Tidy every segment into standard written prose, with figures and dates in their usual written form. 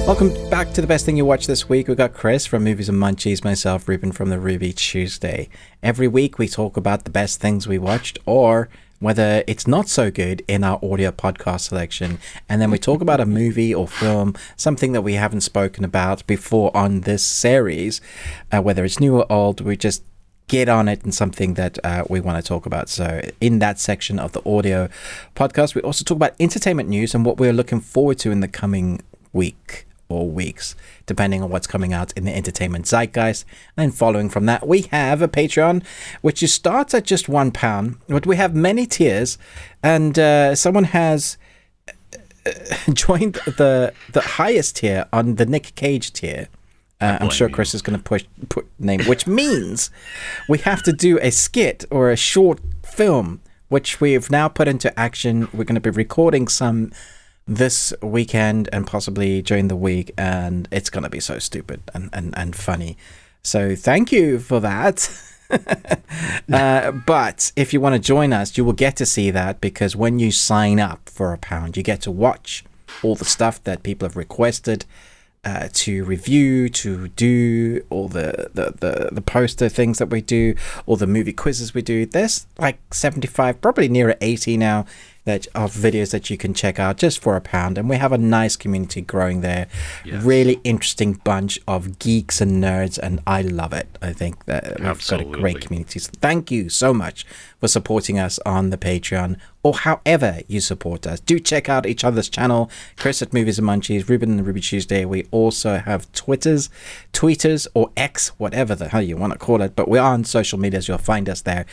Welcome back to the best thing you watched this week. We've got Chris from Movies and Munchies, myself, Ruben from the Ruby Tuesday. Every week we talk about the best things we watched or whether it's not so good in our audio podcast selection. And then we talk about a movie or film, something that we haven't spoken about before on this series. Whether it's new or old, we just get on it and something that we want to talk about. So in that section of the audio podcast, we also talk about entertainment news and what we're looking forward to in the coming week or weeks, depending on what's coming out in the entertainment zeitgeist. And following from that, we have a Patreon, which starts at just £1, but we have many tiers, and someone has joined the highest tier on the Nick Cage tier. I'm sure Chris is going to put name, which means we have to do a skit or a short film, which we've now put into action. We're going to be recording some this weekend and possibly during the week, and it's going to be so stupid and funny. So thank you for that. But if you want to join us, you will get to see that, because when you sign up for £1, you get to watch all the stuff that people have requested to review, to do all the poster things that we do, all the movie quizzes we do. There's like 75, probably nearer 80 now, of videos that you can check out just for £1, and we have a nice community growing there. Yes. Really interesting bunch of geeks and nerds, and I love it. I think that we've got a great community. So thank you so much for supporting us on the Patreon, or however you support us. Do check out each other's channel. Chris at Movies and Munchies, Ruben and the Ruby Tuesday. We also have tweeters, or X, whatever the hell you want to call it, but we're on social medias. You'll find us there.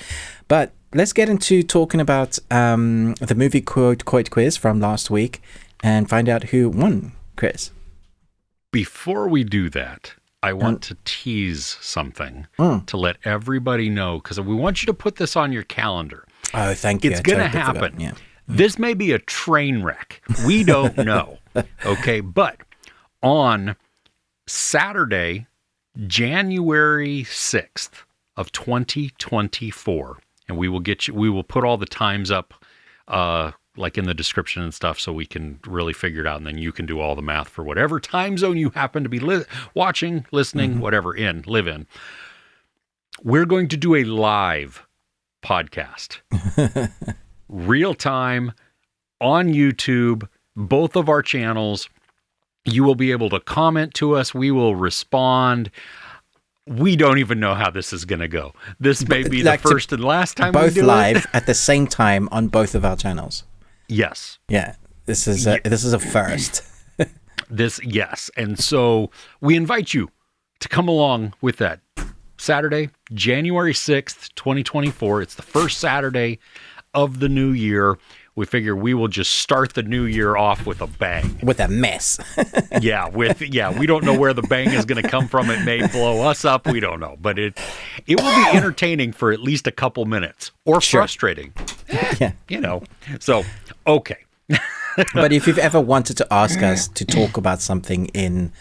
But let's get into talking about the movie quote quiz from last week and find out who won, Chris. Before we do that, I want to tease something to let everybody know, because we want you to put this on your calendar. Oh, thank you. It's going to happen. Yeah. This may be a train wreck. We don't know. Okay, but on Saturday, January 6th of 2024, and we will put all the times up like in the description and stuff, so we can really figure it out, and then you can do all the math for whatever time zone you happen to be watching, listening, whatever, live in. We're going to do a live podcast. Real time on YouTube, both of our channels. You will be able to comment to us. We will respond. We don't even know how this is going to go. This may be the first and last time we do it. Both live at the same time on both of our channels. Yes. Yeah. This is a first. Yes. And so we invite you to come along with that. Saturday, January 6th, 2024. It's the first Saturday of the new year. We figure we will just start the new year off with a bang. With a mess. We don't know where the bang is going to come from. It may blow us up. We don't know. But it will be entertaining for at least a couple minutes. Or frustrating. So, okay. But if you've ever wanted to ask us to talk about something in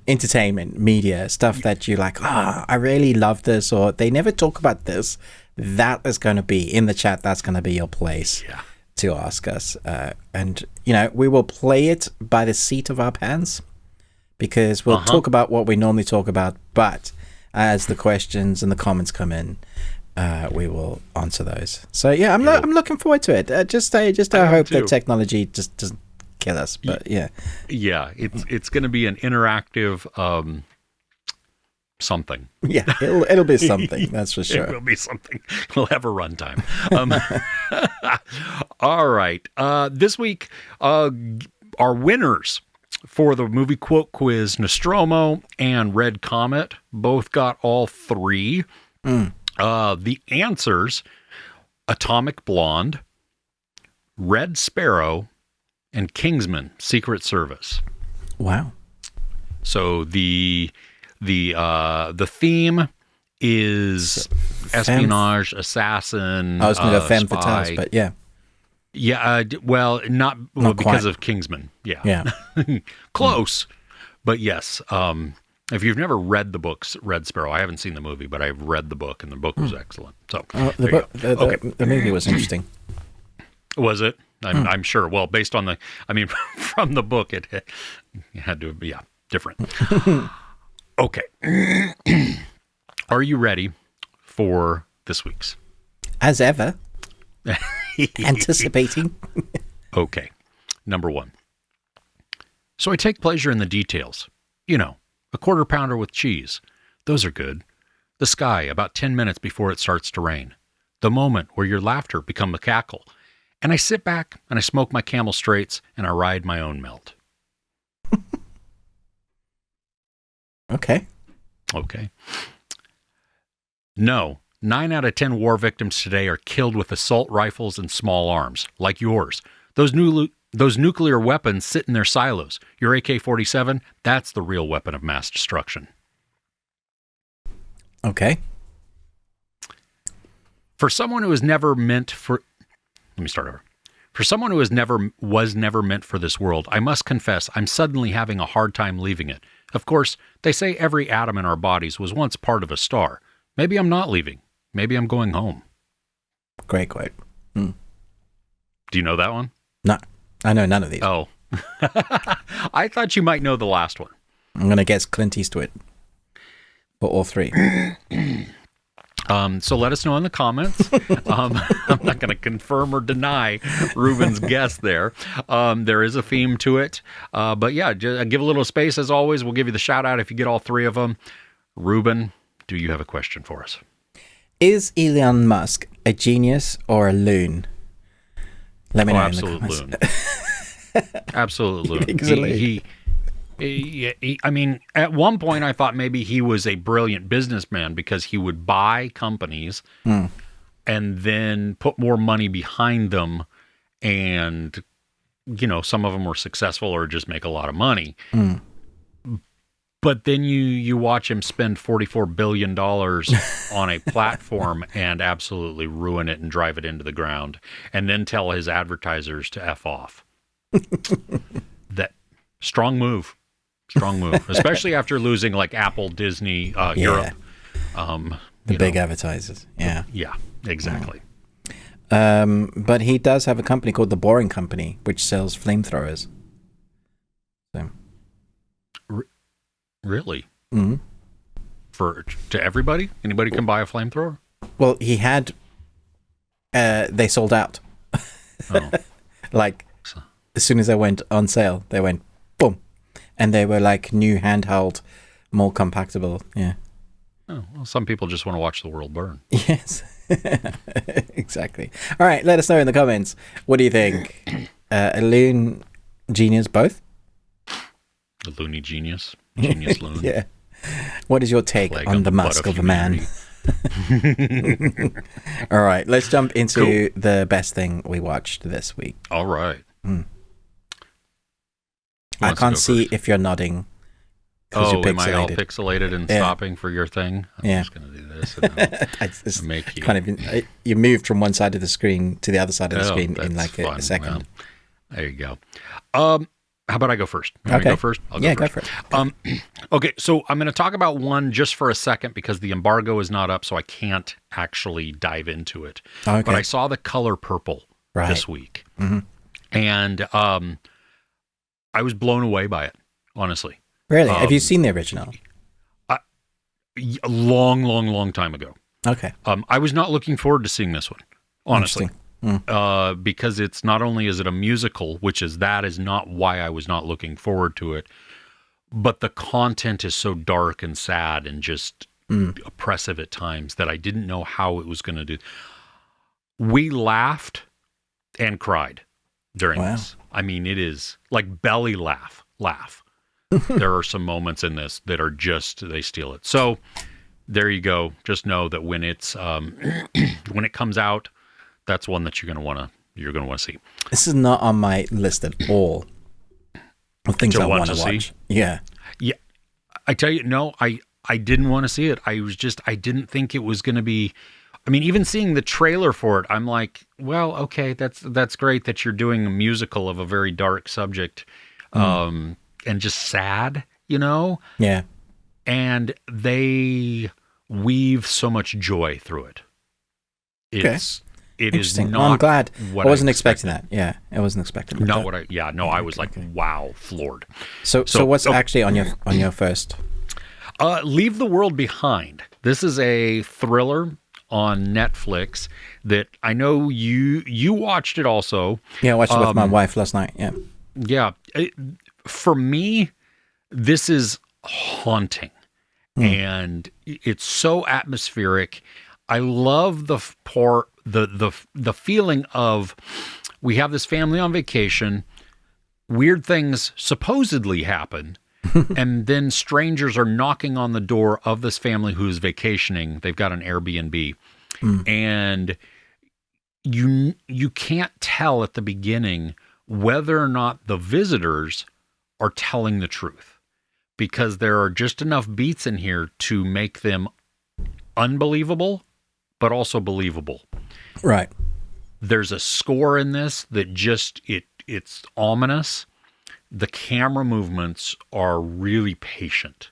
entertainment, media, stuff that you're like, I really love this, or they never talk about this, that is going to be in the chat. That's going to be your place to ask us. And, we will play it by the seat of our pants, because we'll talk about what we normally talk about. But as the questions and the comments come in, we will answer those. So, I'm looking forward to it. I hope that technology just doesn't kill us. But, it's going to be an interactive something. Yeah, it'll be something. That's for sure. It will be something. We'll have a runtime. All right. This week, our winners for the movie quote quiz, Nostromo and Red Comet, both got all three. The answers: Atomic Blonde, Red Sparrow, and Kingsman: Secret Service. Wow. So the theme is espionage, assassin. I was going to go femme fatale, but yeah. Yeah, not because of Kingsman. Yeah. Close, but yes. If you've never read the books, Red Sparrow, I haven't seen the movie, but I've read the book, and the book was excellent. So the movie was interesting. Was it? I'm sure. Well, based on from the book, it had to be different. Okay. Are you ready for this week's? As ever. Anticipating. Okay. Number 1. So I take pleasure in the details. A quarter pounder with cheese. Those are good. The sky about 10 minutes before it starts to rain. The moment where your laughter becomes a cackle. And I sit back and I smoke my Camel Straights and I ride my own melt. Okay. No, 9 out of 10 war victims today are killed with assault rifles and small arms, like yours. Those nuclear weapons sit in their silos. Your AK-47, that's the real weapon of mass destruction. Okay. For someone who was never meant for... Let me start over. For someone who was never meant for this world, I must confess I'm suddenly having a hard time leaving it. Of course, they say every atom in our bodies was once part of a star. Maybe I'm not leaving. Maybe I'm going home. Great quote. Do you know that one? No, I know none of these. Oh. I thought you might know the last one. I'm going to guess Clint Eastwood for all 3. So let us know in the comments. I'm not going to confirm or deny Ruben's guess there. There is a theme to it. But yeah, just give a little space as always. We'll give you the shout out if you get all 3 of them. Ruben, do you have a question for us? Is Elon Musk a genius or a loon? Let me know in the comments. Loon. Absolute loon. I mean, at one point I thought maybe he was a brilliant businessman because he would buy companies and then put more money behind them, and some of them were successful or just make a lot of money. But then you watch him spend $44 billion on a platform and absolutely ruin it and drive it into the ground, and then tell his advertisers to F off. That strong move, especially after losing like Apple, Disney, Europe. The big advertisers. Yeah. Yeah, exactly. But he does have a company called The Boring Company, which sells flamethrowers. So. Really? Mm-hmm. To everybody? Anybody can buy a flamethrower? Well, he had... they sold out. Oh. Like, as soon as they went on sale, they went boom. And they were like new handheld, more compactable. Yeah. Oh, well, some people just want to watch the world burn. Yes. Exactly. All right, let us know in the comments. What do you think? A loon, genius, both? The loony genius. Genius loon. Yeah. What is your take on the Musk of a man? All right, let's jump into the best thing we watched this week. All right. I can't see if you're nodding. Oh, am I all pixelated and stopping for your thing? I'm just going to do this. And then make you... you moved from one side of the screen to the other side of the screen in like a second. Well, there you go. How about I go first? Okay. Go first? I'll go first. Go for it. Okay, so I'm going to talk about one just for a second because the embargo is not up, so I can't actually dive into it. Okay. But I saw The Color Purple this week. Mm-hmm. And I was blown away by it, honestly. Really? Have you seen the original? A long time ago. Okay. I was not looking forward to seeing this one, honestly. Because it's not only is it a musical, which is not why I was not looking forward to it, but the content is so dark and sad and just oppressive at times that I didn't know how it was going to do. We laughed and cried during this. I mean, it is like belly laugh. There are some moments in this that are just, they steal it. So there you go. Just know that when it's when it comes out, that's one that you're going to want to see. This is not on my list at all of things I want to watch. Yeah. I tell you, no, I didn't want to see it. I didn't think it was going to be. I mean, even seeing the trailer for it, I'm like, well, okay, that's great that you're doing a musical of a very dark subject, and just sad, Yeah. And they weave so much joy through it. It is Interesting. not. Oh, I'm glad. What I wasn't expected. expecting that. Yeah, I wasn't expecting that. Not what I. Yeah, no, I was like, wow, floored. So what's actually on your first? Leave the World Behind. This is a thriller on Netflix that I know you watched it also. Yeah, I watched it with my wife last night. Yeah. Yeah. For me, this is haunting. And it's so atmospheric. I love the feeling of we have this family on vacation, weird things supposedly happen, and then strangers are knocking on the door of this family who's vacationing. They've got an Airbnb. And you can't tell at the beginning whether or not the visitors are telling the truth, because there are just enough beats in here to make them unbelievable, but also believable. Right. There's a score in this that just, it's ominous. The camera movements are really patient.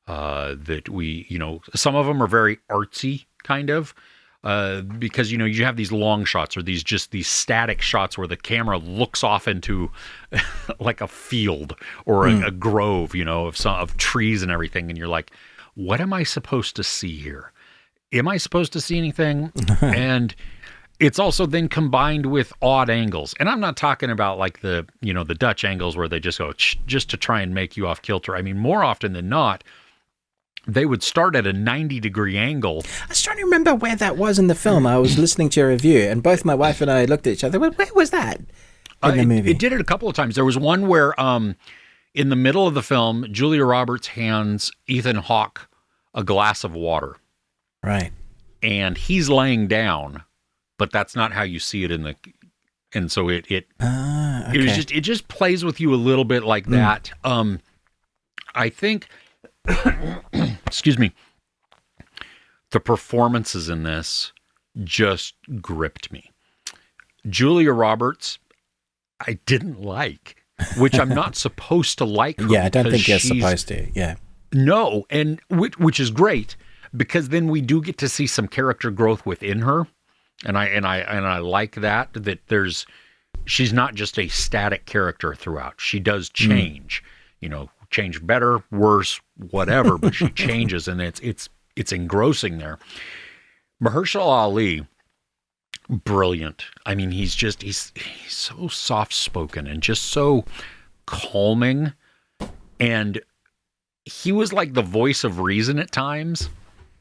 That some of them are very artsy, kind of, because, you have these long shots or these static shots where the camera looks off into like a field or a grove, of trees and everything. And you're like, what am I supposed to see here? Am I supposed to see anything? And it's also then combined with odd angles. And I'm not talking about like the Dutch angles where they just go just to try and make you off kilter. I mean, more often than not, they would start at a 90-degree angle. I was trying to remember where that was in the film. I was listening to your review, and both my wife and I looked at each other. Where was that in the movie? It did it a couple of times. There was one where in the middle of the film, Julia Roberts hands Ethan Hawke a glass of water. Right. And he's laying down, but that's not how you see it and so it just plays with you a little bit like that. I think excuse me, the performances in this just gripped me. Julia Roberts, I didn't like, which I'm not supposed to like her. Yeah, I don't think you're supposed to. Yeah. No, and which is great, because then we do get to see some character growth within her, and I like that she's not just a static character throughout. She does change, change better, worse, whatever, but she changes, and it's engrossing there. Mahershala Ali, brilliant. I mean, he's so soft spoken and just so calming, and he was like the voice of reason at times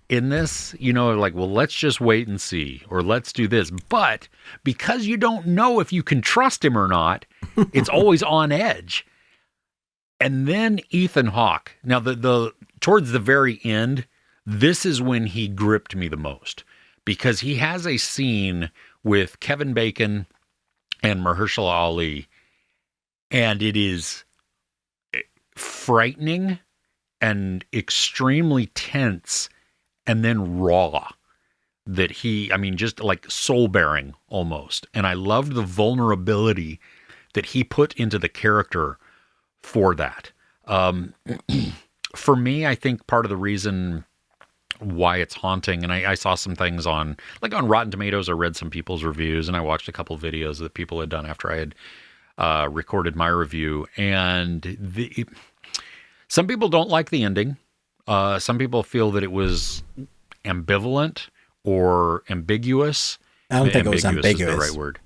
in this, like, well, let's just wait and see, or let's do this. But because you don't know if you can trust him or not, it's always on edge. And then Ethan Hawke. Now, the towards the very end, this is when he gripped me the most, because he has a scene with Kevin Bacon and Mahershala Ali, and it is frightening and extremely tense, and then raw. That just like soul-bearing almost. And I loved the vulnerability that he put into the character for that. For me, I think part of the reason why it's haunting, and I saw some things on Rotten Tomatoes, I read some people's reviews, and I watched a couple of videos that people had done after I had recorded my review, and some people don't like the ending. Some people feel that it was ambivalent or ambiguous. I don't think it was ambiguous. Is the right word.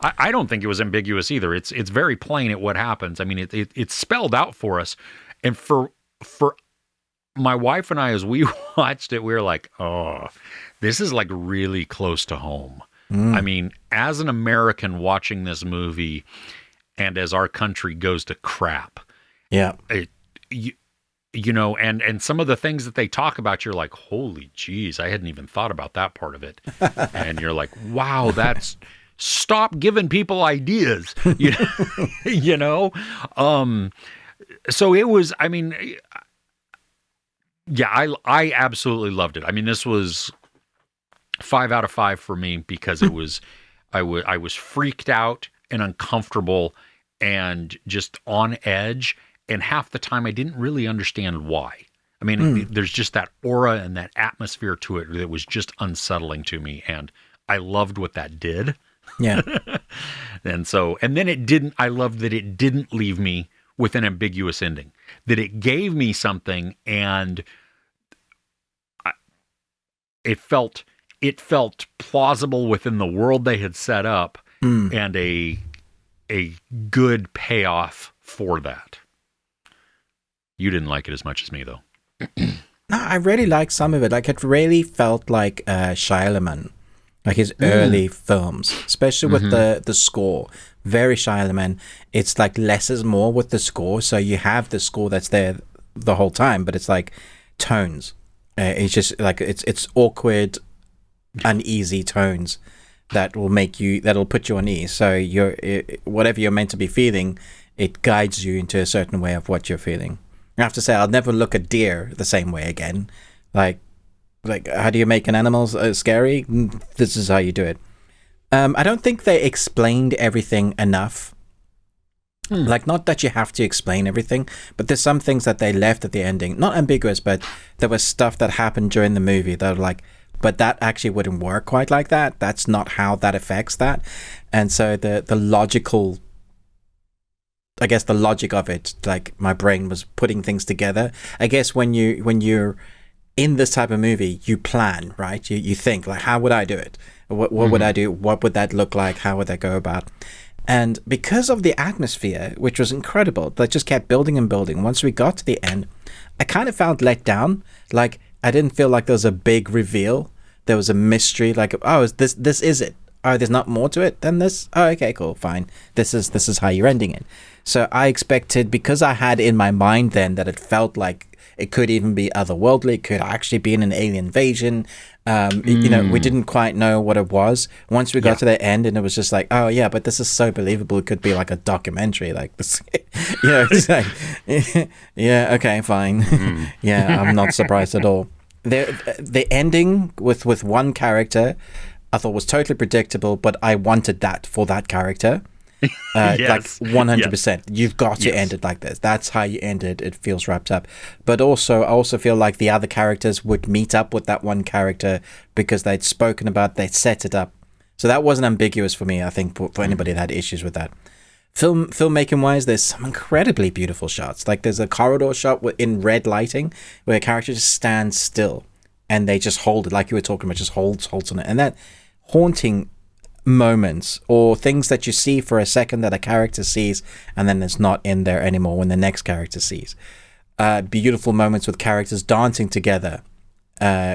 I don't think it was ambiguous either. It's very plain at what happens. I mean, it's spelled out for us. And for my wife and I, as we watched it, we were like, oh, this is like really close to home. I mean, as an American watching this movie, and as our country goes to crap, yeah, and some of the things that they talk about, you're like, holy geez, I hadn't even thought about that part of it. And you're like, wow, stop giving people ideas, So it was, I absolutely loved it. I mean, this was 5 out of 5 for me, because it was, I was freaked out and uncomfortable and just on edge. And half the time I didn't really understand why. There's just that aura and that atmosphere to it that was just unsettling to me and I loved what that did. Yeah. And then I loved that it didn't leave me with an ambiguous ending, that it gave me something, and it felt plausible within the world they had set up, and a good payoff for that. You didn't like it as much as me, though. No, I really liked some of it. Like, it really felt like Shia LaBeouf, like his early films, especially with the score. Very Shia LaBeouf. It's like less is more with the score. So you have the score that's there the whole time, but it's like tones. It's just like it's awkward, uneasy tones that'll put you on ease. So whatever you're meant to be feeling, it guides you into a certain way of what you're feeling. I have to say, I'll never look at deer the same way again. Like how do you make an animal scary? This is how you do it. I don't think they explained everything enough. Like, not that you have to explain everything, but there's some things that they left at the ending. Not ambiguous, but there was stuff that happened during the movie that were like, but that actually wouldn't work quite like that. That's not how that affects that. And so the logical, I guess the logic of it, like my brain was putting things together. I guess when you're in this type of movie, you plan, right? You think, like, how would I do it? What would I do? What would that look like? How would that go about? And because of the atmosphere, which was incredible, that just kept building and building. Once we got to the end, I kind of felt let down. Like, I didn't feel like there was a big reveal. There was a mystery. Like, oh, this is it? Oh, there's not more to it than this? Oh, okay, cool, fine. This is how you're ending it. So I expected, because I had in my mind then that it felt like it could even be otherworldly, it could actually be an alien invasion. We didn't quite know what it was. Once we got to the end, and it was just like, oh yeah, but this is so believable. It could be like a documentary, like this. It's like, yeah, okay, fine. Yeah, I'm not surprised at all. The ending with one character, I thought was totally predictable, but I wanted that for that character. Yes. Like 100%. Yes. You've got to end it like this. That's how you end it. It feels wrapped up. But I also feel like the other characters would meet up with that one character because they'd spoken about, they'd set it up. So that wasn't ambiguous for me, I think, for anybody that had issues with that. Filmmaking wise, there's some incredibly beautiful shots. Like, there's a corridor shot in red lighting where a character just stands still and they just hold it, like you were talking about, just holds on it. And that haunting moments, or things that you see for a second that a character sees and then it's not in there anymore when the next character sees. Beautiful moments with characters dancing together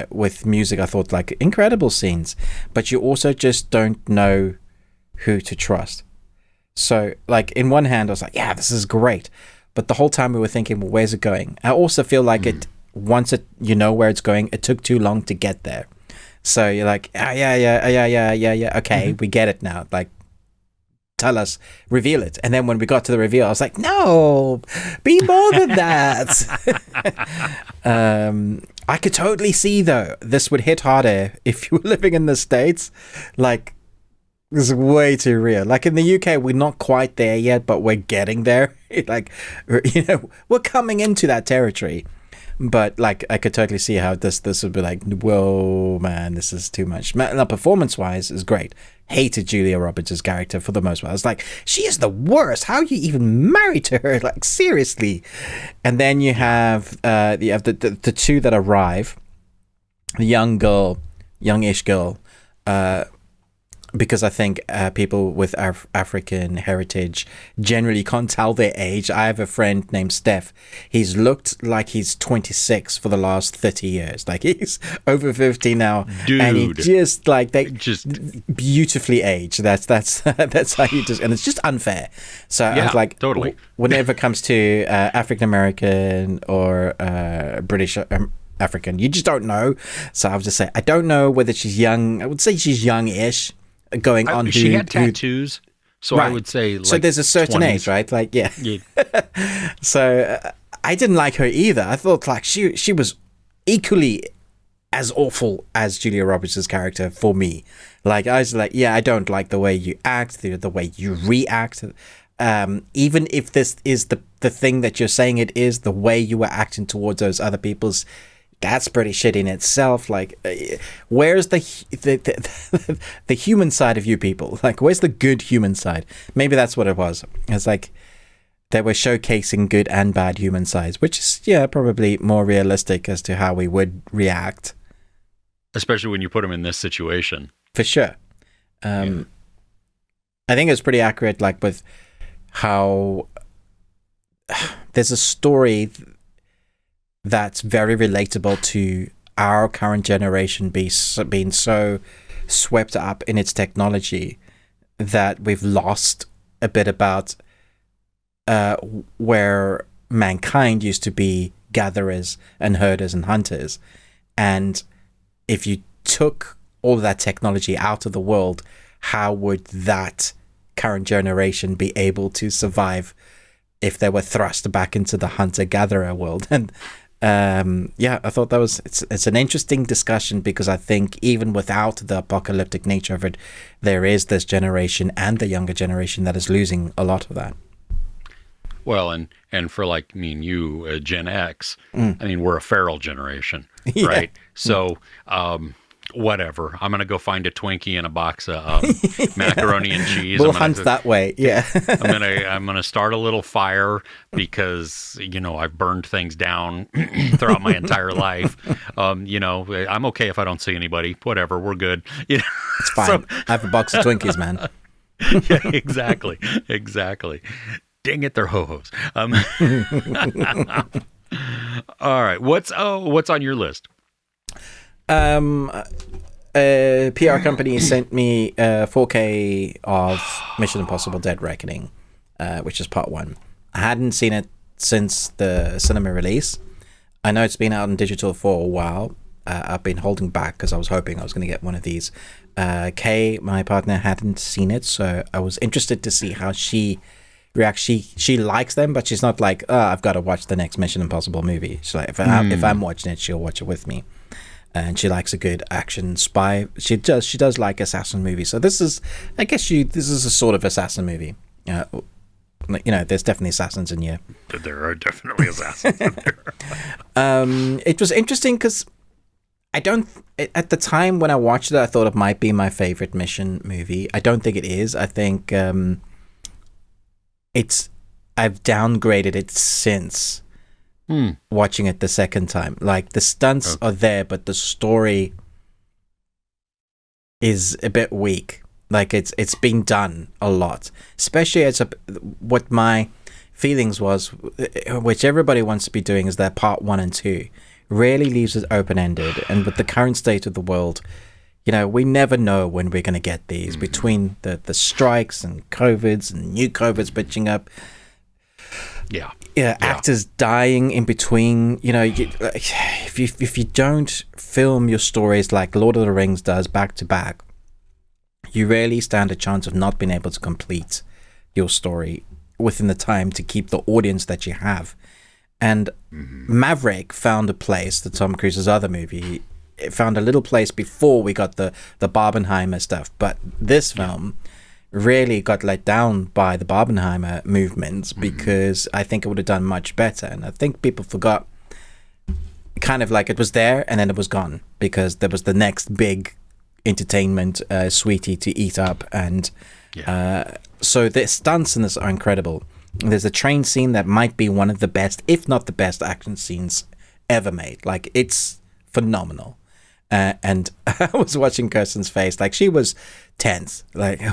with music. I thought, like, incredible scenes, but you also just don't know who to trust. So, like, in one hand I was like, yeah, this is great, but the whole time we were thinking, well, where's it going? I also feel like once you know where it's going, it took too long to get there. So you're like, yeah, okay, we get it now. Like, tell us, reveal it. And then when we got to the reveal, I was like, no, be more than that. I could totally see, though, this would hit harder if you were living in the States. Like, this is way too real. Like, in the UK, we're not quite there yet, but we're getting there. Like, we're coming into that territory. But, like, I could totally see how this would be like, whoa, man, this is too much. Now, performance-wise, is great. Hated Julia Roberts' character for the most part. I was like, she is the worst. How are you even married to her? Like, seriously. And then you have the two that arrive. The youngish girl, because I think people with African heritage generally can't tell their age. I have a friend named Steph. He's looked like he's 26 for the last 30 years. Like, he's over 50 now. Dude. And he just, like, they just beautifully age. That's how you just, and it's just unfair. So I was like, totally. Whenever it comes to African American or British African, you just don't know. So I would just say, I don't know whether she's young. I would say she's young-ish. Going on, she had tattoos, so right. I would say, like, so there's a certain 20s. age, right? Like, yeah. So I didn't like her either. I thought, like, she was equally as awful as Julia Roberts' character for me. Like, I was like, yeah, I don't like the way you act, the way you react. Even if this is the thing that you're saying it is, the way you were acting towards those other people's that's pretty shit in itself. Like, where's the the human side of you people? Like, where's the good human side? Maybe that's what it was. It's like they were showcasing good and bad human sides, which is, probably more realistic as to how we would react. Especially when you put them in this situation. For sure. I think it's pretty accurate, like, with how there's a story that's very relatable to our current generation being so swept up in its technology that we've lost a bit about where mankind used to be gatherers and herders and hunters. And if you took all of that technology out of the world, how would that current generation be able to survive if they were thrust back into the hunter-gatherer world? And I thought that was it's an interesting discussion, because I think even without the apocalyptic nature of it, there is this generation and the younger generation that is losing a lot of that. Well, and for like me and you, Gen X, I mean, we're a feral generation, right? So, whatever. I'm going to go find a Twinkie and a box of macaroni and cheese. We'll hunt that way, yeah. I'm gonna start a little fire because, I've burned things down throughout my entire life. I'm okay if I don't see anybody. Whatever, we're good. It's fine. So, I have a box of Twinkies, man. Yeah, exactly. Dang it, they're ho-hos. All right, what's on your list? A PR company sent me 4K of Mission Impossible Dead Reckoning, which is part 1. I hadn't seen it since the cinema release. I know it's been out on digital for a while. I've been holding back because I was hoping I was going to get one of these. Kay, my partner, hadn't seen it, so I was interested to see how she reacts. She likes them, but she's not like, I've got to watch the next Mission Impossible movie. She's like, if I'm watching it, she'll watch it with me. And she likes a good action spy. She does like assassin movies. So this is a sort of assassin movie. There's definitely assassins in here. There are definitely assassins in there. It was interesting because at the time when I watched it, I thought it might be my favorite Mission movie. I don't think it is. I think I've downgraded it since watching it the second time. Like, the stunts are there, but the story is a bit weak. Like, it's been done a lot, especially what my feelings was, which everybody wants to be doing, is that part 1 and 2 really leaves it open-ended. And with the current state of the world, we never know when we're going to get these, between the strikes and COVIDs and new COVIDs pitching up. Actors dying in between. If you don't film your stories like Lord of the Rings does back to back, you really stand a chance of not being able to complete your story within the time to keep the audience that you have. And Maverick found a place, the Tom Cruise's other movie, it found a little place before we got the Barbenheimer stuff. But this film really got let down by the Barbenheimer movements, because I think it would have done much better. And I think people forgot, kind of like, it was there and then it was gone, because there was the next big entertainment sweetie to eat up. And so the stunts in this are incredible. There's a train scene that might be one of the best, if not the best, action scenes ever made. Like, it's phenomenal. And I was watching Kirsten's face, like, she was tense, like,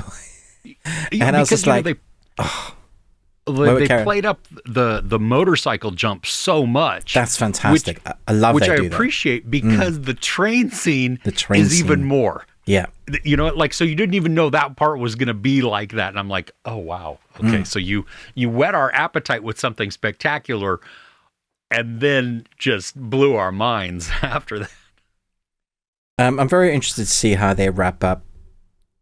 and I was just like, they played up the motorcycle jump so much. That's fantastic. I love which they I do appreciate that. because the train scene is even more. Yeah. Like, so you didn't even know that part was going to be like that. And I'm like, oh, wow. Okay. So you whet our appetite with something spectacular and then just blew our minds after that. I'm very interested to see how they wrap up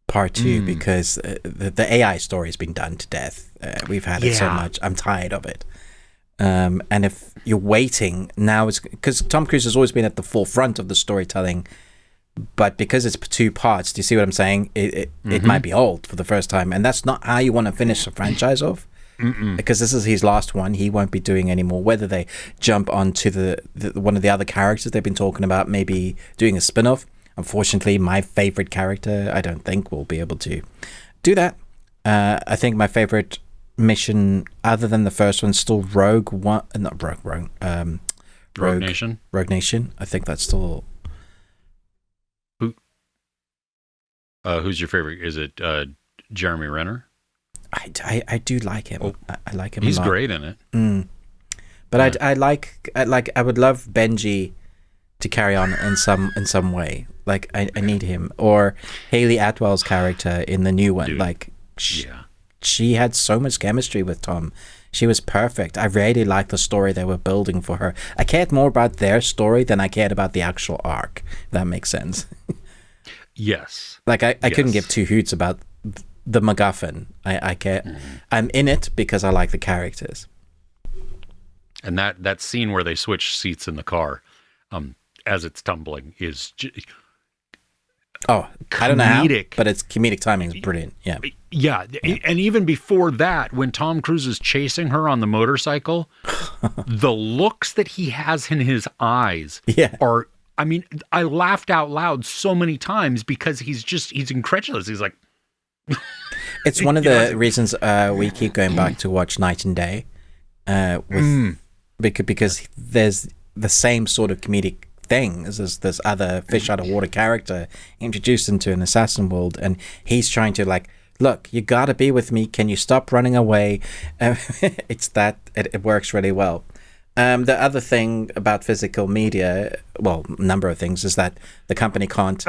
part 2, because the AI story has been done to death. We've had it so much. I'm tired of it. And if you're waiting, now it's because Tom Cruise has always been at the forefront of the storytelling, but because it's 2 parts, do you see what I'm saying? It might be old for the first time, and that's not how you want to finish a franchise off. because this is his last one. He won't be doing any more. Whether they jump onto the one of the other characters they've been talking about, maybe doing a spin-off. Unfortunately, my favorite character, I don't think will be able to do that. I think my favorite mission, other than the first one, still Rogue Nation. Rogue Nation. I think that's still. Who's your favorite? Is it Jeremy Renner? I do like him. I like him. He's a lot. great in it. But I would love Benji to carry on in some way. Like I need him, or Haley Atwell's character in the new one. Dude. Like she had so much chemistry with Tom. She was perfect. I really liked the story they were building for her. I cared more about their story than I cared about the actual arc. If that makes sense. Yes. Like I couldn't give two hoots about the MacGuffin. I care. I'm in it because I like the characters. And that scene where they switch seats in the car, as it's tumbling, is I don't know how, but its comedic timing is brilliant. Yeah. And even before that, when Tom Cruise is chasing her on the motorcycle, the looks that he has in his eyes are. I mean, I laughed out loud so many times because he's incredulous. He's like, it's one of the reasons we keep going back to watch Night and Day, because there's the same sort of comedic thing as this other fish out of water character introduced into an assassin world, and he's trying to like, look, you gotta be with me. Can you stop running away? It works really well. The other thing about physical media, well, a number of things, is that the company can't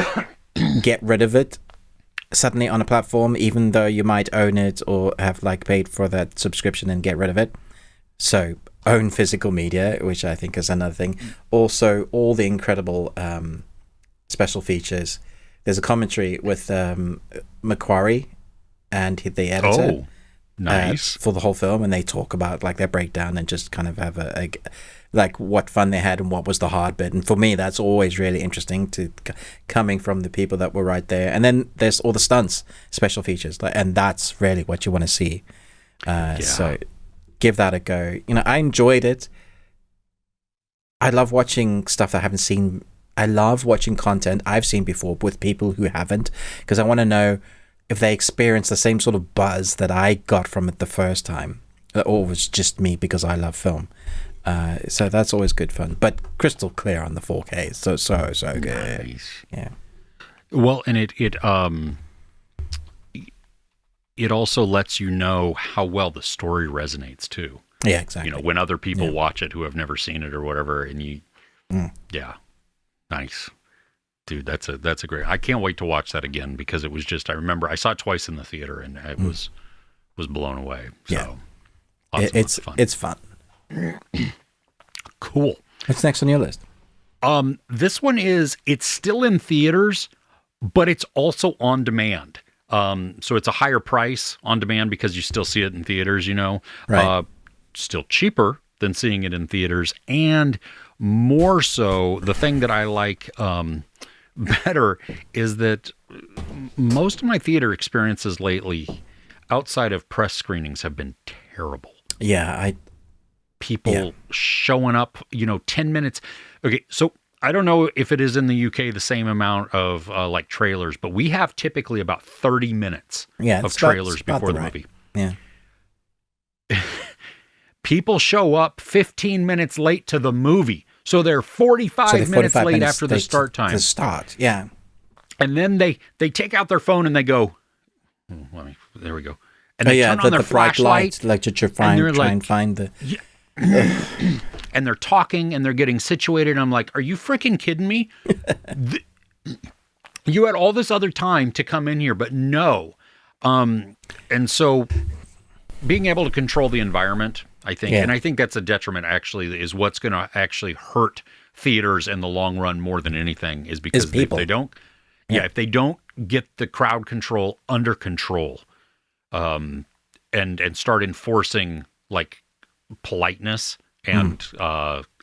get rid of it suddenly on a platform, even though you might own it or have like paid for that subscription and get rid of it. So own physical media, which I think is another thing. Also, all the incredible special features. There's a commentary with Macquarie and the editor. Oh. Nice. For the whole film, and they talk about like their breakdown and just kind of have a like what fun they had and what was the hard bit. And for me, that's always really interesting coming from the people that were right there. And then there's all the stunts, special features, and that's really what you want to see. So give that a go. I enjoyed it. I love watching stuff that I haven't seen. I love watching content I've seen before with people who haven't, because I want to know if they experience the same sort of buzz that I got from it the first time, or it was just me because I love film. So that's always good fun. But crystal clear on the 4K. So good. Nice. Yeah. Well, and it also lets you know how well the story resonates too. Yeah, exactly. When other people watch it who have never seen it or whatever, and nice. Dude, that's a great. I can't wait to watch that again, because it was just, I remember I saw it twice in the theater and I was blown away. So it's fun. Cool. What's next on your list? This one it's still in theaters, but it's also on demand. So it's a higher price on demand because you still see it in theaters, Right. Still cheaper than seeing it in theaters, and more so, the thing that I like better is that most of my theater experiences lately, outside of press screenings, have been terrible. Yeah, people showing up, 10 minutes. Okay, so I don't know if it is in the UK the same amount of like trailers, but we have typically about 30 minutes of trailers before the movie. Yeah. People show up 15 minutes late to the movie. So they're 45 minutes late after the start time. The start, yeah. And then they take out their phone and they go, there we go. And they turn on their flashlight. Like to try and find the... And they're talking and they're getting situated. And I'm like, are you freaking kidding me? You had all this other time to come in here, but no. And so being able to control the environment, I think, and I think that's a detriment, actually, is what's going to actually hurt theaters in the long run more than anything, is because if they don't get the crowd control under control, and start enforcing like politeness and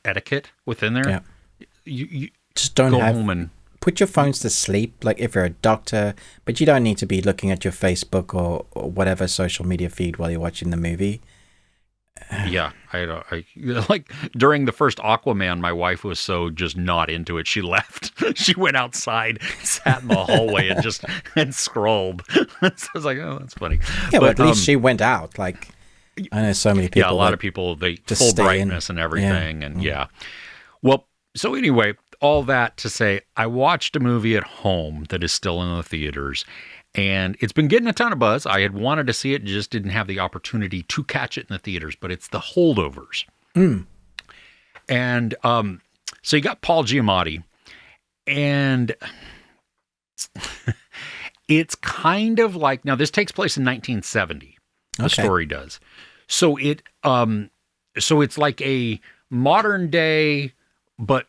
etiquette within there, you just don't go home and put your phones to sleep. Like if you're a doctor, but you don't need to be looking at your Facebook or whatever social media feed while you're watching the movie. Yeah, I like during the first Aquaman, my wife was so just not into it. She left. She went outside, sat in the hallway, and scrolled. So I was like, oh, that's funny. Yeah, but at least she went out. Like, I know so many people. Yeah, a lot of people, they full brightness and everything. And yeah. Well, so anyway, all that to say, I watched a movie at home that is still in the theaters. And it's been getting a ton of buzz. I had wanted to see it, just didn't have the opportunity to catch it in the theaters, but it's The Holdovers. And so you got Paul Giamatti, and it's kind of like, now this takes place in 1970. The story does. So so it's like a modern day, but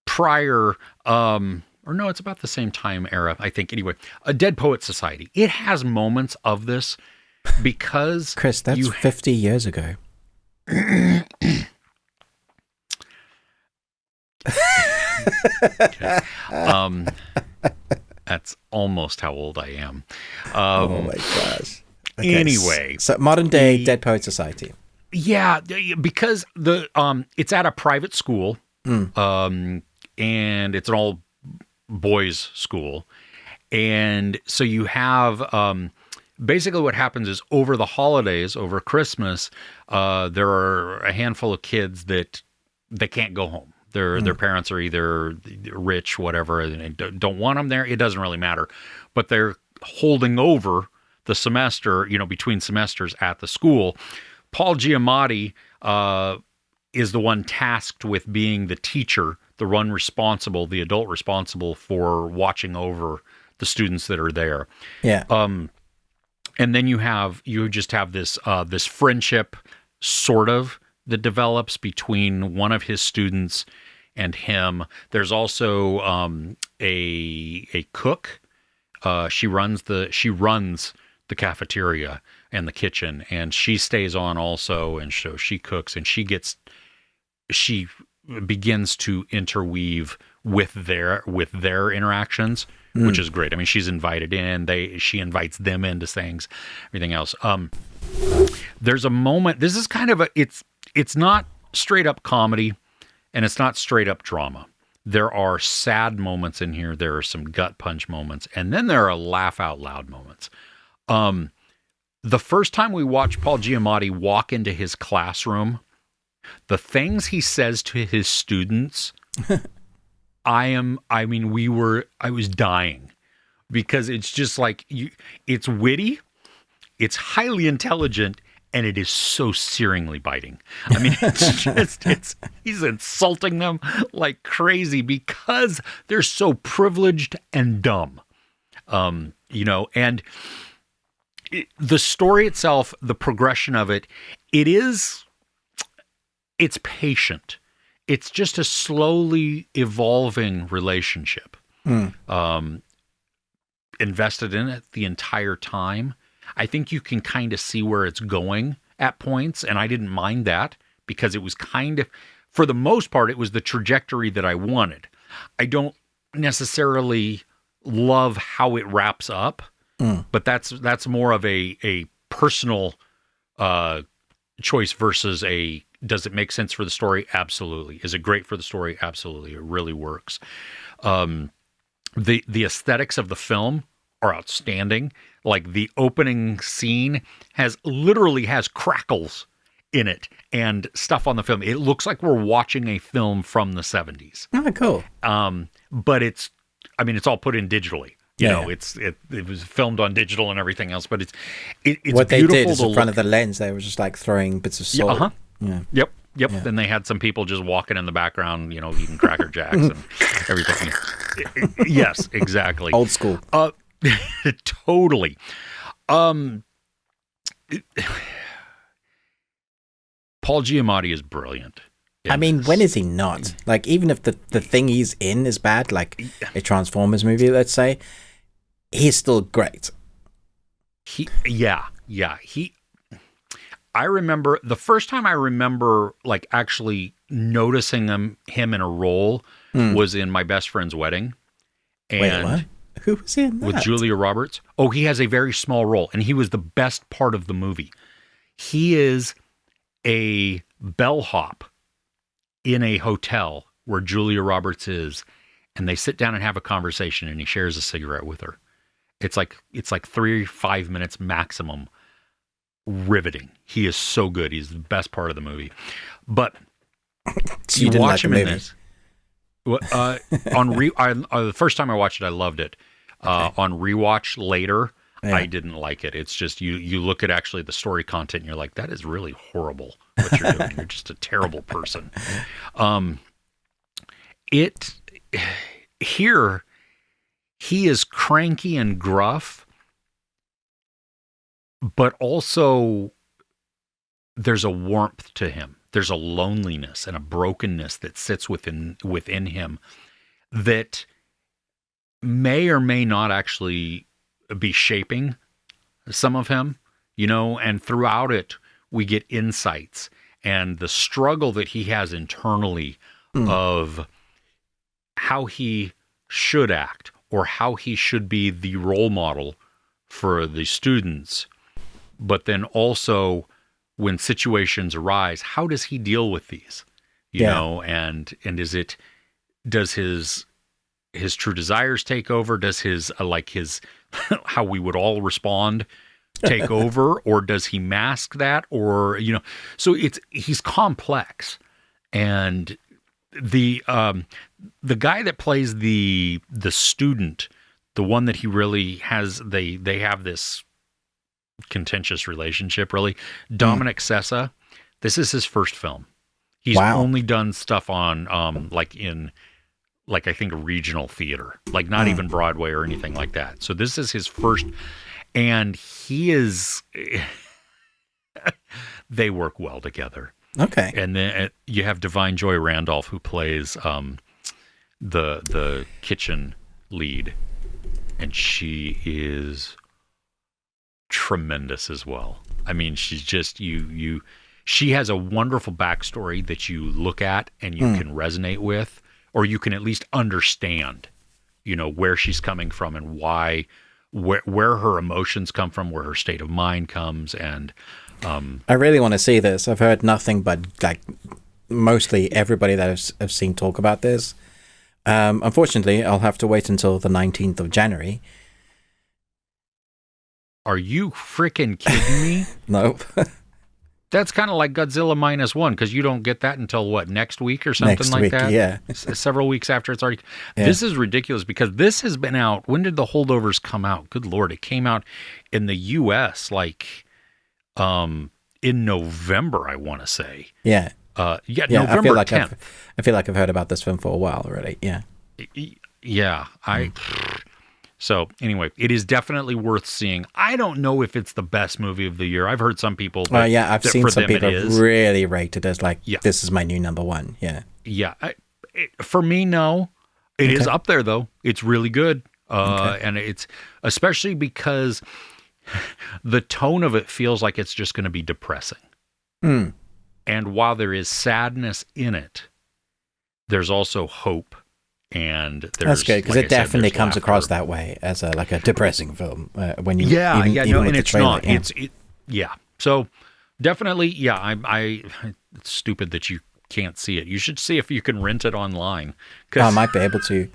prior, or no, it's about the same time era, I think. Anyway, a Dead Poet Society. It has moments of this because Chris, that's 50 years ago. That's almost how old I am. Oh my gosh. Okay. Anyway, so modern day Dead Poet Society. Yeah, because it's at a private school, and it's an all boys school, and so you have basically what happens is over the holidays, over Christmas, there are a handful of kids that they can't go home. Their parents are either rich, whatever, and they don't want them there. It doesn't really matter, but they're holding over the semester, between semesters at the school. Paul Giamatti is the one tasked with being the teacher, the adult responsible for watching over the students that are there. Yeah. And then you just have this this friendship sort of that develops between one of his students and him. There's also a cook. She runs the cafeteria and the kitchen, and she stays on also, and so she cooks, and she begins to interweave with their interactions, which is great. I mean, she's invited in, she invites them into things, everything else. There's a moment, this is kind of it's not straight up comedy, and it's not straight up drama. There are sad moments in here, there are some gut punch moments, and then there are laugh out loud moments. The first time we watched Paul Giamatti walk into his classroom, the things he says to his students, I was dying, because it's just like, it's witty, it's highly intelligent, and it is so searingly biting. I mean, he's insulting them like crazy because they're so privileged and dumb. And the story itself, the progression of it, it's patient. It's just a slowly evolving relationship. Invested in it the entire time. I think you can kind of see where it's going at points, and I didn't mind that, because it was kind of, for the most part, it was the trajectory that I wanted. I don't necessarily love how it wraps up, but that's more of a personal choice versus does it make sense for the story? Absolutely. Is it great for the story? Absolutely. It really works. The aesthetics of the film are outstanding. Like, the opening scene literally has crackles in it and stuff on the film. It looks like we're watching a film from the 70s. Oh, cool. But it's all put in digitally. It was filmed on digital and everything else, but it's what they beautiful did is in front look. of the lens, they were just like throwing bits of salt. Yeah. Yep. Yeah. Then they had some people just walking in the background, eating Cracker Jacks and everything. Yes, exactly. Old school. Totally. Paul Giamatti is brilliant. I mean, when is he not? Like, even if the thing he's in is bad, like a Transformers movie, let's say, he's still great. I remember the first time I remember like actually noticing him in a role was in My Best Friend's Wedding. And wait, what? Who was he in that? With Julia Roberts. Oh, he has a very small role, and he was the best part of the movie. He is a bellhop in a hotel where Julia Roberts is, and they sit down and have a conversation, and he shares a cigarette with her. It's like 3-5 minutes maximum. Riveting. He is so good. He's the best part of the movie. But So you didn't like the movie? The first time I watched it, I loved it. Okay. On rewatch later, Yeah. I didn't like it. It's just you look at actually the story content and you're like, that is really horrible what you're doing. You're just a terrible person. Here he is cranky and gruff, but also there's a warmth to him. There's a loneliness and a brokenness that sits within him that may or may not actually be shaping some of him, and throughout it, we get insights and the struggle that he has internally of how he should act or how he should be the role model for the students. But then also when situations arise, how does he deal with these, and does his true desires take over? Does his how we would all respond take over, or does he mask that? Or, so he's complex. And the guy that plays the student, the one that he really has, they have this contentious relationship, really. Dominic Sessa, this is his first film. He's only done stuff on I think regional theater, not even Broadway or anything like that. So this is his first, and he is they work well together. Okay. And then you have Divine Joy Randolph, who plays the kitchen lead, and she is tremendous as well. I mean, she's just she has a wonderful backstory that you look at and you can resonate with, or you can at least understand, where she's coming from and why, where her emotions come from, where her state of mind comes. And I really want to see this. I've heard nothing but mostly everybody that I've seen talk about this. Unfortunately, I'll have to wait until the 19th of January. Are you freaking kidding me? Nope. That's kind of like Godzilla -1, because you don't get that until next week or something Next like week, that? yeah. Several weeks after it's already. Yeah. This is ridiculous because this has been out. When did the Holdovers come out? Good Lord. It came out in the U.S. In November, I want to say. Yeah. November 10th. I feel like I've heard about this film for a while already. Yeah. Yeah. So anyway, it is definitely worth seeing. I don't know if it's the best movie of the year. I've heard some people. I've seen some people really rate it as this is my new number one. Yeah. Yeah. For me, no. It is up there though. It's really good. And it's especially because the tone of it feels like it's just going to be depressing. And while there is sadness in it, there's also hope. And that's good because it definitely comes across that way as a depressing film when you it's not. So definitely, it's stupid that you can't see it. You should see if you can rent it online. I might be able to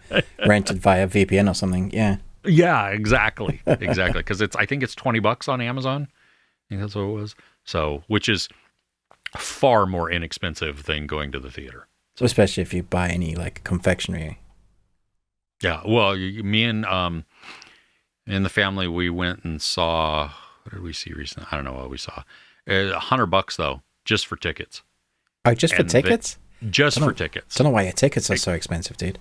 rent it via VPN or something. Yeah. Yeah, exactly, because I think it's $20 on Amazon. I think that's what it was. So, which is far more inexpensive than going to the theater. So especially if you buy any confectionery. Yeah, well, me and the family, we went and saw. What did we see recently? I don't know what we saw. $100 though, just for tickets. Oh, just for tickets? Just for tickets. I don't know why your tickets are so expensive, dude.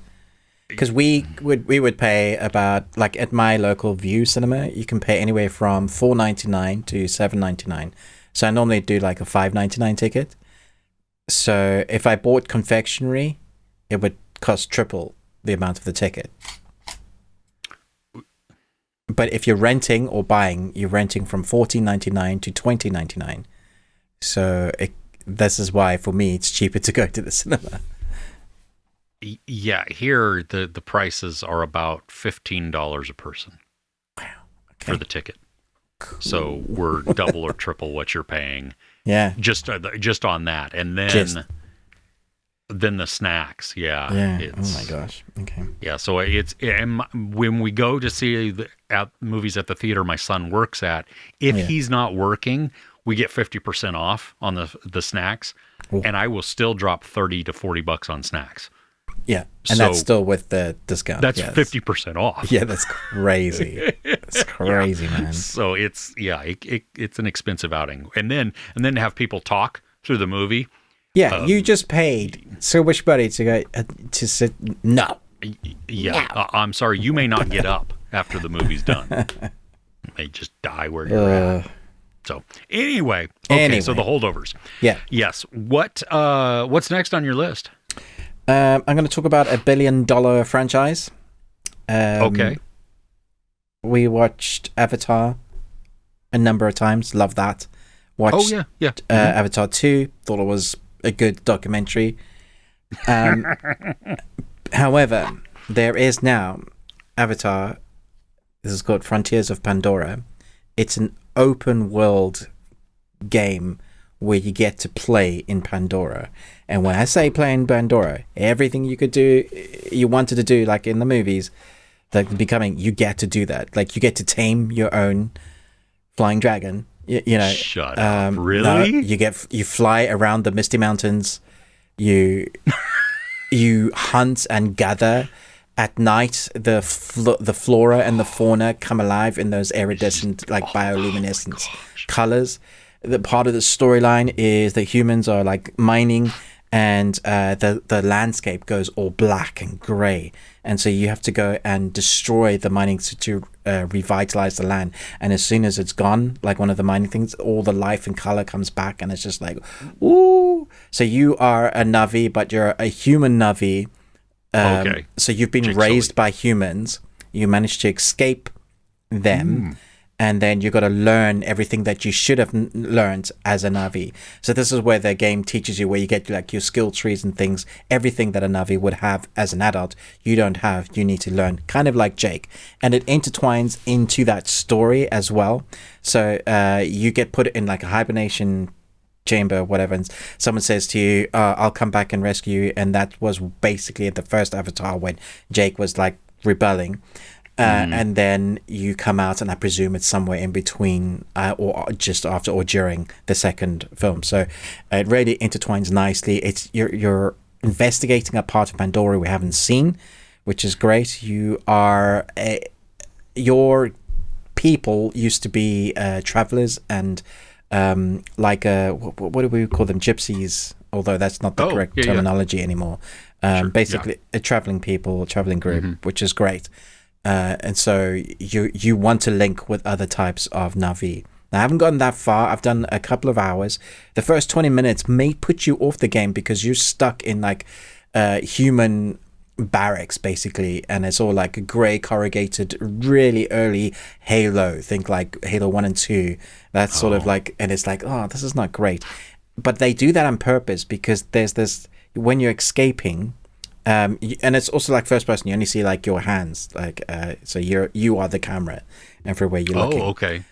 Because we would pay about at my local View Cinema, you can pay anywhere from $4.99 to $7.99. So I normally do a $5.99 ticket. So if I bought confectionery, it would cost triple the amount of the ticket. But if you're renting or buying, you're renting from $14.99 to $20.99. So this is why for me it's cheaper to go to the cinema. Yeah, here the prices are about $15 a person. Wow. Okay. For the ticket. Cool. So we're double or triple what you're paying, Yeah. Just on that, and then the snacks. Yeah. It's, oh my gosh. Okay. Yeah. So when we go to see movies at the theater my son works at, if he's not working, we get 50% off on the snacks, and I will still drop $30 to $40 on snacks. Yeah, and that's still with the discount. That's 50% off. Yeah, that's crazy. That's crazy, man. So it's an expensive outing, and then have people talk through the movie. Yeah, you just paid so much money to go to sit. No. Yeah, no. I'm sorry. You may not get up after the movie's done. You may just die where you're at. So anyway, so the Holdovers. Yeah. Yes. What's next on your list? I'm going to talk about $1 billion franchise. Okay. We watched Avatar a number of times. Love that. Watched Avatar 2. Thought it was a good documentary. However, there is now Avatar. This is called Frontiers of Pandora. It's an open world game where you get to play in Pandora. And when I say play in Pandora, everything you wanted to do, like in the movies, like Becoming, you get to do that. Like you get to tame your own flying dragon. You know. Shut up! Really? No, you fly around the Misty Mountains. You hunt and gather. At night, the flora and the fauna come alive in those iridescent, like bioluminescent colors. The part of the storyline is that humans are like mining, and the landscape goes all black and gray, and so you have to go and destroy the mining to revitalize the land. And as soon as it's gone, like one of the mining things, all the life and color comes back, and it's just like, ooh. So you are a Navi, but you're a human Navi. So you've been raised by humans. You managed to escape them. And then you got to learn everything that you should have learned as a Navi. So this is where the game teaches you, where you get like your skill trees and things. Everything that a Navi would have as an adult, you don't have. You need to learn, kind of like Jake. And it intertwines into that story as well. So you get put in like a hibernation chamber, whatever, and someone says to you, I'll come back and rescue you. And that was basically the first Avatar when Jake was like rebelling. And then you come out, and I presume it's somewhere in between or just after or during the second film. So it really intertwines nicely. It's you're investigating a part of Pandora we haven't seen, which is great. You are your people used to be travelers and what do we call them, gypsies, although that's not the correct terminology anymore. Basically a traveling group, which is great. And so you want to link with other types of Navi. Now, I haven't gotten that far. I've done a couple of hours. The first 20 minutes may put you off the game because you're stuck in like human barracks, basically. And it's all like a grey corrugated, really early Halo. Think like Halo 1 and 2. That's sort of like, and it's like, oh, this is not great. But they do that on purpose because there's this, when you're escaping, and it's also like first person. You only see like your hands, like so you are the camera everywhere you're looking. Oh, okay.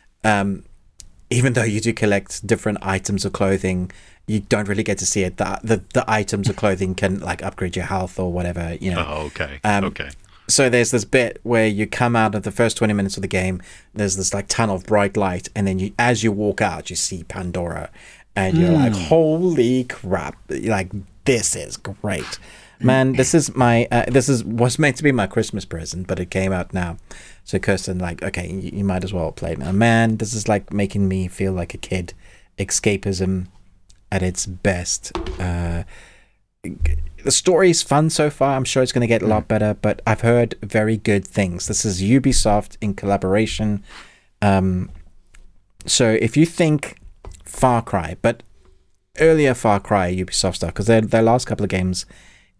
Even though you do collect different items of clothing, you don't really get to see it. The items of clothing can like upgrade your health or whatever, you know. Oh, okay. Okay. So there's this bit where you come out of the first 20 minutes of the game. There's this like tunnel of bright light, and then as you walk out, you see Pandora, and you're like, holy crap! Like, this is great. Man, this was meant to be my Christmas present, but it came out now. So Kirsten, like, okay, you might as well play it now. Man, this is like making me feel like a kid. Escapism at its best. The story's fun so far. I'm sure it's going to get a lot better, but I've heard very good things. This is Ubisoft in collaboration. So if you think Far Cry, but earlier Far Cry Ubisoft stuff, because their last couple of games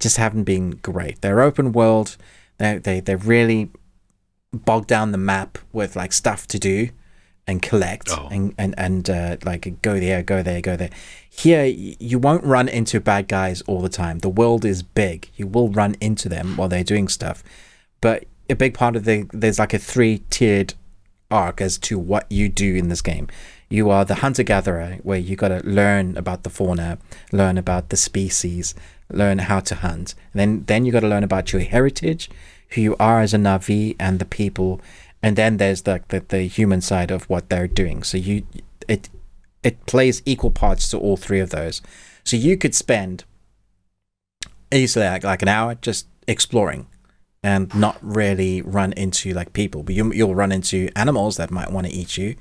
just haven't been great. They're open world. They really bog down the map with like stuff to do and collect and like go there. Here you won't run into bad guys all the time. The world is big. You will run into them while they're doing stuff, but a big part of there's like a 3-tiered arc as to what you do in this game. You are the hunter-gatherer, where you got to learn about the fauna, learn about the species, learn how to hunt. And then you got to learn about your heritage, who you are as a Na'vi, and the people. And then there's the human side of what they're doing. So it plays equal parts to all three of those. So you could spend easily like an hour just exploring and not really run into like people, but you'll run into animals that might want to eat you.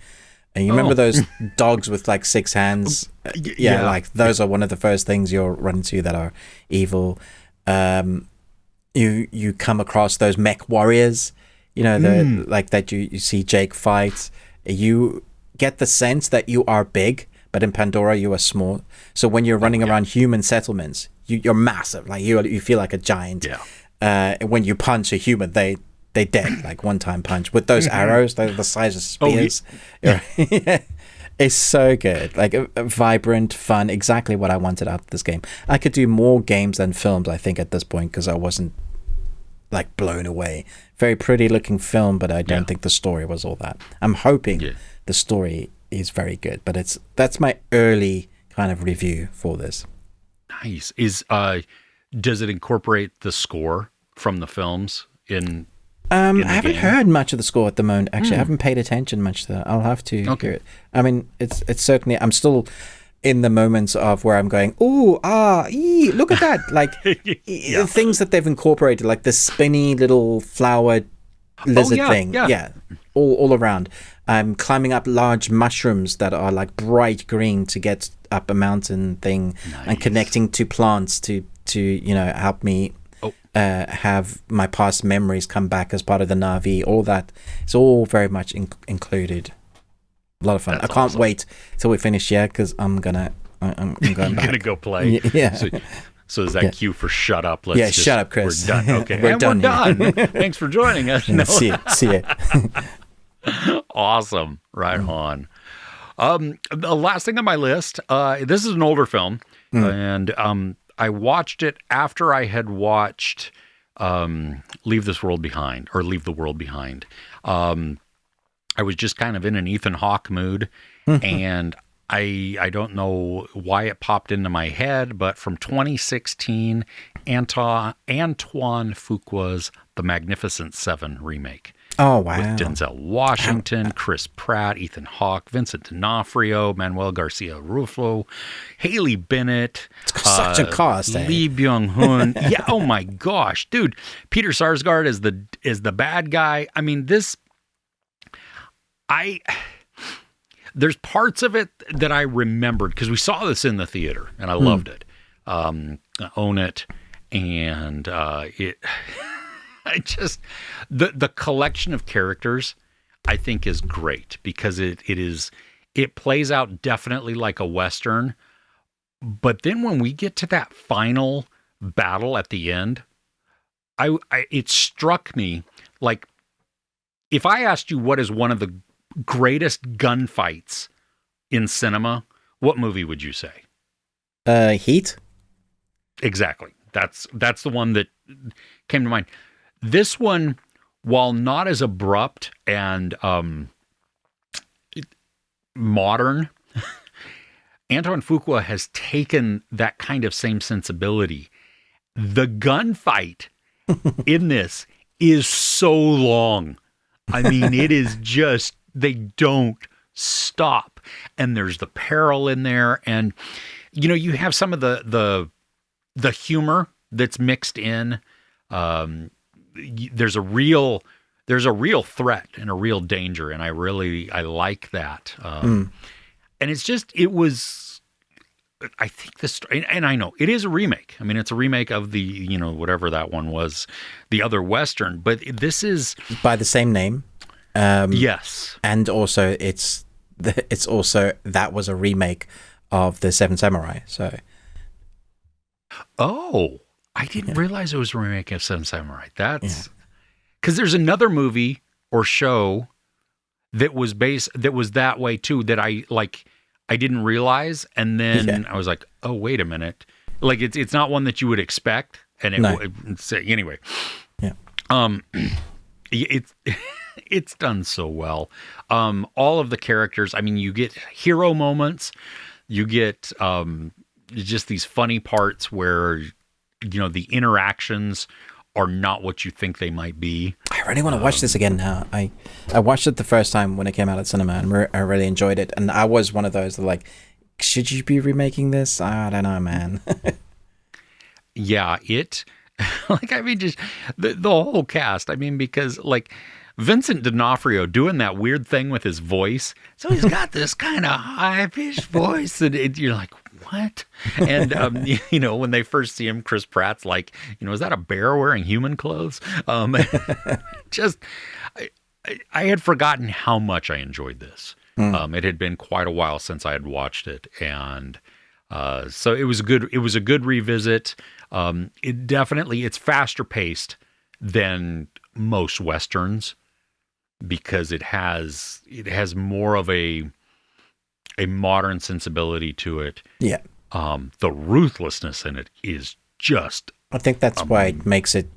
And you remember those dogs with like 6 hands? Yeah, like those are one of the first things you'll run into that are evil. You come across those mech warriors, like that you see Jake fight. You get the sense that you are big, but in Pandora you are small. So when you're running around human settlements, you're massive. Like you feel like a giant. Yeah. When you punch a human, they dead, like one-time punch with those arrows. They're the size of spears. It's so good. Like a vibrant, fun, exactly what I wanted out of this game. I could do more games than films, I think, at this point, because I wasn't like blown away. Very pretty looking film, but I don't think the story was all that. I'm hoping the story is very good, but that's my early kind of review for this. Nice. Does it incorporate the score from the films in I haven't heard much of the score at the moment. Actually, I haven't paid attention much to that. I'll have to hear it. I mean, it's certainly, I'm still in the moments of where I'm going, look at that. Like things that they've incorporated, like the spinny little flower lizard thing. Yeah. All around. I'm climbing up large mushrooms that are like bright green to get up a mountain thing and connecting to plants to help me have my past memories come back as part of the Na'vi. All that, it's all very much included. A lot of fun. That's I can't awesome. wait till we finish here, because I'm going back. Gonna go play. Yeah. So is that cue for shut up? Shut up, Chris. We're done. Okay, we're done. Thanks for joining us. No. See you. Awesome. Right on. The last thing on my list, this is an older film, and I watched it after I had watched Leave the World Behind. I was just kind of in an Ethan Hawke mood, and I don't know why it popped into my head, but from 2016, Antoine Fuqua's The Magnificent Seven remake. Oh, wow. With Denzel Washington, Chris Pratt, Ethan Hawke, Vincent D'Onofrio, Manuel Garcia Rufo, Haley Bennett. It's such a cast, Lee Byung-hun. Yeah, oh my gosh, dude. Peter Sarsgaard is the bad guy. I mean, there's parts of it that I remembered because we saw this in the theater and I loved it. Own It, and it. I just the collection of characters I think is great because it plays out definitely like a Western, but then when we get to that final battle at the end, it struck me like if I asked you what is one of the greatest gunfights in cinema, what movie would you say? Heat. Exactly. That's the one that came to mind. This one, while not as abrupt and modern, Antoine Fuqua has taken that kind of same sensibility. The gunfight in this is so long. I mean, it is just, they don't stop. And there's the peril in there. And, you have some of the humor that's mixed in. There's a real threat and a real danger, and I like that. And I think this, and I know it is a remake. I mean, it's a remake of the whatever that one was, the other Western, but this is by the same name. Yes, and also it's also that was a remake of the Seven Samurai. So, I didn't realize it was a remake of Seven Samurai. That's because there's another movie or show that was that way too that I didn't realize, and then I was like, oh wait a minute, like it's not one that you would expect, and anyway, yeah, it's It's done so well. All of the characters, I mean, you get hero moments, you get just these funny parts where, the interactions are not what you think they might be. I really want to watch this again now. I watched it the first time when it came out at cinema, and I really enjoyed it. And I was one of those that like, should you be remaking this? I don't know, man. Yeah, just the whole cast. I mean, because like Vincent D'Onofrio doing that weird thing with his voice. So he's got this kind of high-pitched voice, and you're like, what? And, when they first see him, Chris Pratt's like, is that a bear wearing human clothes? Just, I had forgotten how much I enjoyed this. It had been quite a while since I had watched it. And so it was a good revisit. It's faster paced than most Westerns because it has more of a modern sensibility to it. Yeah. The ruthlessness in it is just... I think that's why it makes it...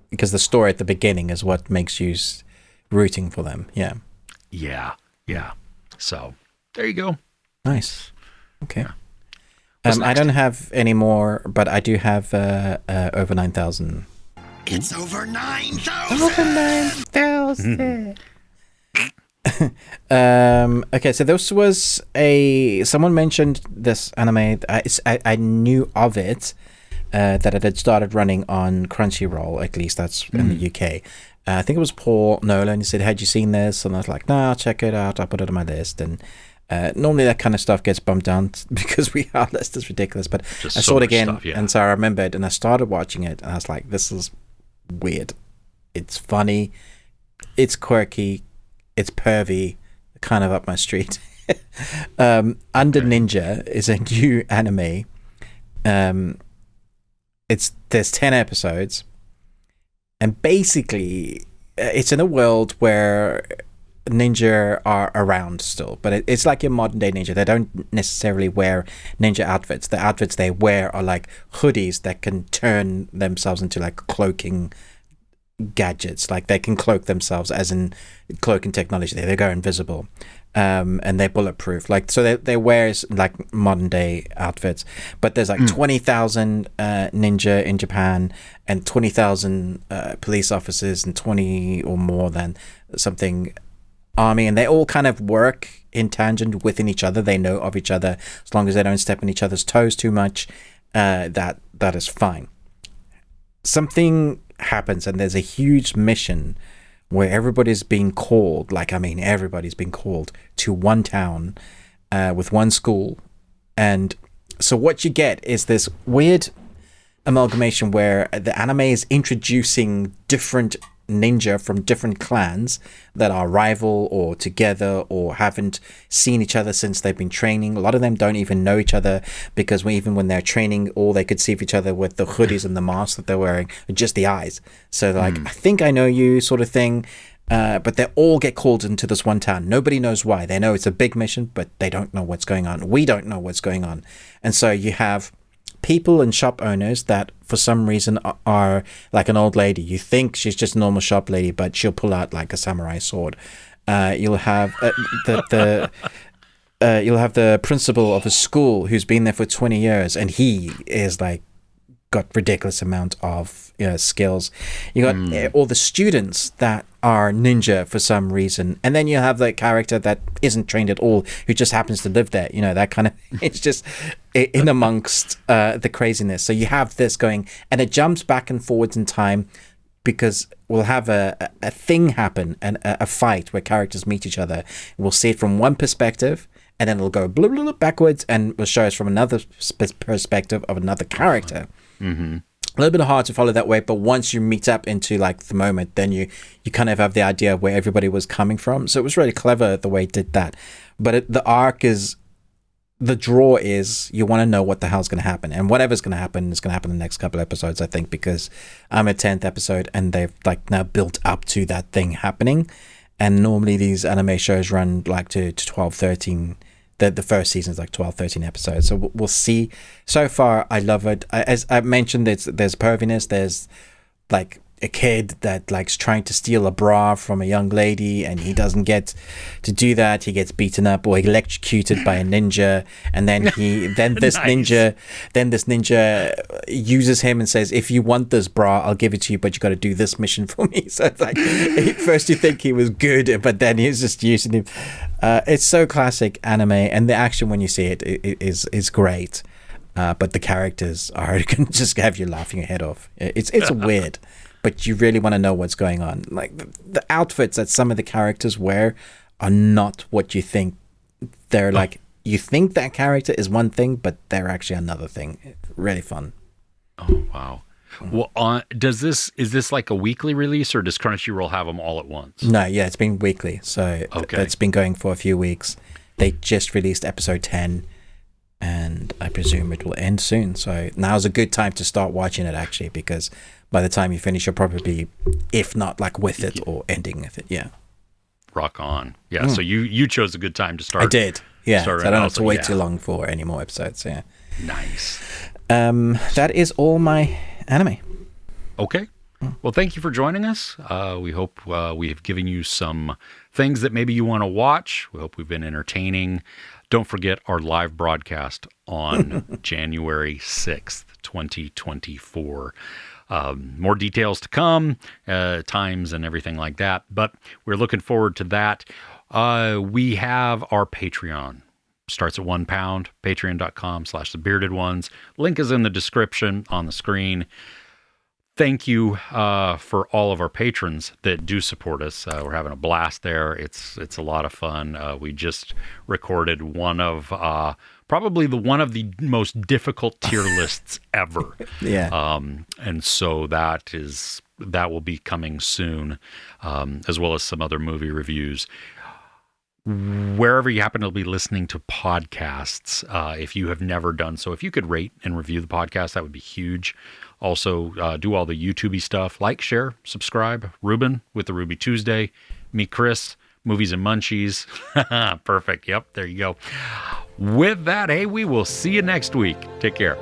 Because the story at the beginning is what makes you rooting for them. Yeah. Yeah. So, there you go. Nice. Okay. Yeah. I don't have any more, but I do have over 9,000. It's over 9,000! Over 9,000! Okay, so this was someone mentioned this anime. I knew of it, that it had started running on Crunchyroll, at least that's in the UK. I think it was Paul Nolan. He said, had you seen this? And I was like, no, I'll check it out. I'll put it on my list. And normally that kind of stuff gets bumped down because our list is ridiculous. But just I so saw it much again, stuff, yeah. and so I remembered, and I started watching it, and I was like, this is weird. It's funny. It's quirky. It's pervy. Kind of up my street. Under Ninja is a new anime. There's 10 episodes. And basically, it's in a world where ninja are around still, but it's like your modern day ninja. They don't necessarily wear ninja outfits. The outfits they wear are like hoodies that can turn themselves into like cloaking gadgets. Like they can cloak themselves, as in cloaking technology. They go invisible, and they're bulletproof. Like so, they wear like modern day outfits. But there's like 20,000 ninja in Japan, and 20,000 police officers, and 20 or more than something army, and they all kind of work in tangent within each other. They know of each other as long as they don't step on each other's toes too much. That is fine. Something happens, and there's a huge mission where everybody's being called. Everybody's being called to one town with one school, and so what you get is this weird amalgamation where the anime is introducing different ninja from different clans that are rival or together or haven't seen each other since they've been training. A lot of them don't even know each other because even when they're training, all they could see of each other with the hoodies and the masks that they're wearing are just the eyes. So like, I think I know you sort of thing. But they all get called into this one town. Nobody knows why. They know it's a big mission, but they don't know what's going on. We don't know what's going on. And so you have people and shop owners that for some reason are like an old lady. You think she's just a normal shop lady, but she'll pull out like a samurai sword. You'll have you'll have the principal of a school who's been there for 20 years, and he is like got ridiculous amount of skills. You got all the students that are ninja for some reason, and then you have the character that isn't trained at all who just happens to live there, that kind of it's just in amongst the craziness. So you have this going, and it jumps back and forwards in time because we'll have a thing happen, and a fight where characters meet each other. We'll see it from one perspective, and then it'll go blah, blah, blah, backwards, and will show us from another perspective of another character. A little bit hard to follow that way, but once you meet up into like the moment, then you kind of have the idea of where everybody was coming from. So it was really clever the way it did that. But the arc is, the draw is, you want to know what the hell's going to happen, and whatever's going to happen is going to happen in the next couple episodes, I think, because I'm at 10th episode and they've like now built up to that thing happening. And normally these anime shows run like to 12, 13. The first season is like 12, 13 episodes. So we'll see. So far, I love it. As I mentioned, there's perviness. There's like a kid that likes trying to steal a bra from a young lady, and he doesn't get to do that. He gets beaten up or electrocuted by a ninja, and then this ninja uses him and says, "If you want this bra, I'll give it to you, but you got to do this mission for me." So it's like, at first you think he was good, but then he's just using him. It's so classic anime, and the action when you see it is great. But the characters can just have you laughing your head off. It's weird, but you really want to know what's going on. Like the outfits that some of the characters wear are not what you think. They're like, you think that character is one thing, but they're actually another thing. Really fun. Oh, wow. Well, is this like a weekly release, or does Crunchyroll have them all at once? No, yeah, it's been weekly. So it's been going for a few weeks. They just released episode 10. And I presume it will end soon. So now's a good time to start watching it, actually, because by the time you finish, you'll probably, if not like with it or ending with it. Yeah. Rock on. Yeah. So you chose a good time to start. I did. Yeah. So I don't have to wait too yeah. long for any more episodes. Yeah. Nice. That is all my anime. Okay. Well, thank you for joining us. We hope we have given you some things that maybe you want to watch. We hope we've been entertaining. Don't forget our live broadcast on January 6th, 2024. More details to come, times and everything like that. But we're looking forward to that. We have our Patreon. Starts at £1, patreon.com/thebeardedones. Link is in the description on the screen. Thank you for all of our patrons that do support us. We're having a blast there. It's a lot of fun. We just recorded probably one of the most difficult tier lists ever. Yeah. And so that will be coming soon, as well as some other movie reviews. Wherever you happen to be listening to podcasts, if you have never done so, if you could rate and review the podcast, that would be huge. Also, do all the YouTube-y stuff. Like, share, subscribe. Ruben with the Ruby Tuesday. Me, Chris, Movies and Munchies. Perfect. Yep, there you go. With that, hey, we will see you next week. Take care.